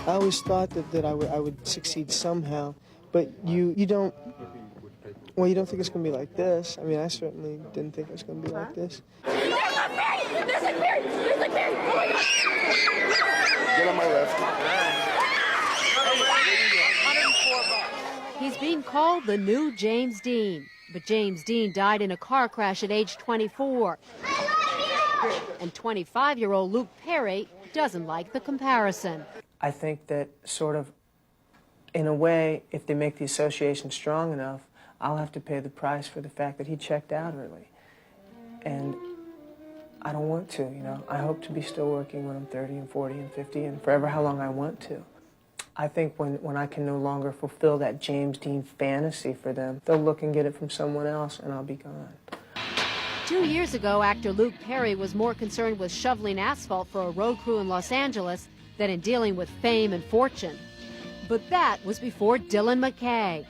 I always thought that I would succeed somehow, but you don't, well, you don't think it's going to be like this. I mean, I certainly didn't think it was going to be like this. There's a fairy! There's a fairy! There's a fairy! Oh my God! Get on my left. He's being called the new James Dean, but James Dean died in a car crash at age 24. And 25-year-old Luke Perry doesn't like the comparison. I think that sort of, in a way, if they make the association strong enough, I'll have to pay the price for the fact that he checked out early. And I don't want to, you know. I hope to be still working when I'm 30 and 40 and 50 and forever how long I want to. I think when I can no longer fulfill that James Dean fantasy for them, they'll look and get it from someone else and I'll be gone. 2 years ago, actor Luke Perry was more concerned with shoveling asphalt for a road crew in Los Angeles than in dealing with fame and fortune. But that was before Dylan McKay.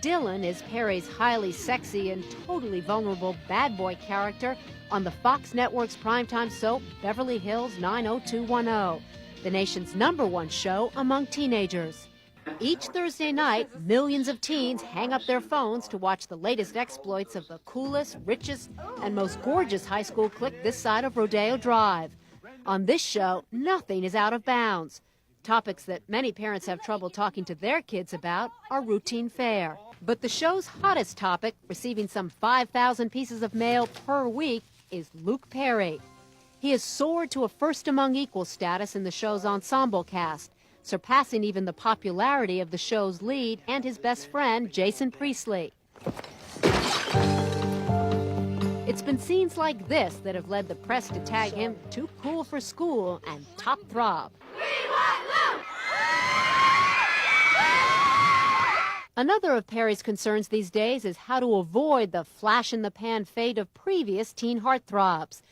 Dylan is Perry's highly sexy and totally vulnerable bad boy character on the Fox Network's primetime soap Beverly Hills 90210, the nation's #1 show among teenagers. Each Thursday night, millions of teens hang up their phones to watch the latest exploits of the coolest, richest, and most gorgeous high school clique this side of Rodeo Drive. On this show, nothing is out of bounds. Topics that many parents have trouble talking to their kids about are routine fare. But the show's hottest topic, receiving some 5,000 pieces of mail per week, is Luke Perry. He has soared to a first among equals status in the show's ensemble cast, surpassing even the popularity of the show's lead and his best friend, Jason Priestley. It's been scenes like this that have led the press to tag him too cool for school and top throb. Another of Perry's concerns these days is how to avoid the flash-in-the-pan fate of previous teen heartthrobs.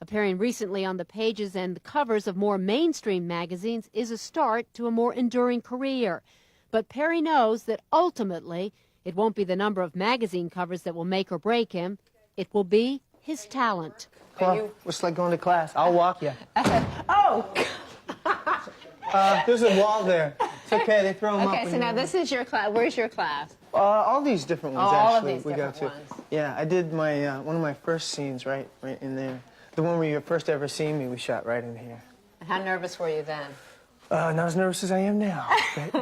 Appearing recently on the pages and the covers of more mainstream magazines is a start to a more enduring career. But Perry knows that ultimately it won't be the number of magazine covers that will make or break him. It will be his talent. Well, it's like going to class. I'll walk you. Oh! There's a wall there. It's okay, they throw them up. Okay, so now this is your class. Where's your class? All these different ones, all actually. of these different ones. Yeah, I did my one of my first scenes right in there. The one where you first ever seen me, we shot right in here. How nervous were you then? Not as nervous as I am now.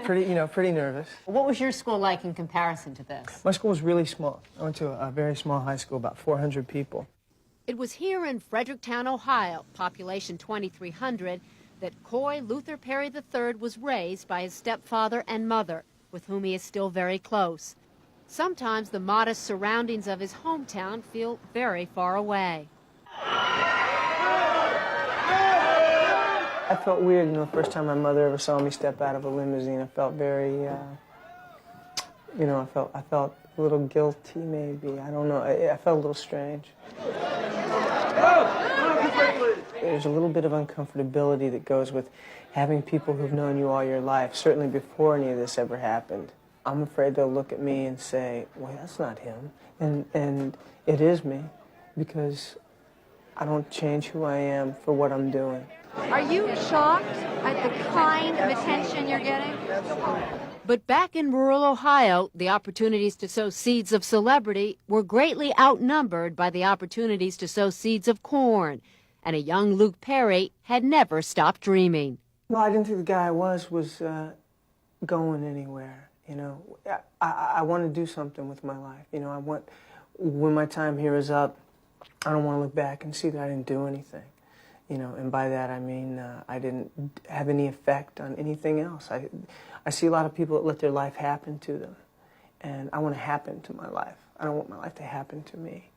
Pretty nervous. What was your school like in comparison to this? My school was really small. I went to a very small high school, about 400 people. It was here in Fredericktown, Ohio, population 2,300, that coy Luther Perry III was raised by his stepfather and mother, with whom he is still very close. Sometimes the modest surroundings of his hometown feel very far away. I felt weird, you know, the first time my mother ever saw me step out of a limousine. I felt very, you know, I felt a little guilty, maybe. I don't know. I felt a little strange. There's a little bit of uncomfortability that goes with having people who've known you all your life, certainly before any of this ever happened. I'm afraid they'll look at me and say, well, that's not him. And it is me, because I don't change who I am for what I'm doing. Are you shocked at the kind of attention you're getting? But back in rural Ohio, the opportunities to sow seeds of celebrity were greatly outnumbered by the opportunities to sow seeds of corn. And a young Luke Perry had never stopped dreaming. Well, I didn't think the guy I was going anywhere, you know. I want to do something with my life, you know. When my time here is up, I don't want to look back and see that I didn't do anything. You know, and by that I mean I didn't have any effect on anything else. I see a lot of people that let their life happen to them, and I want to happen to my life. I don't want my life to happen to me.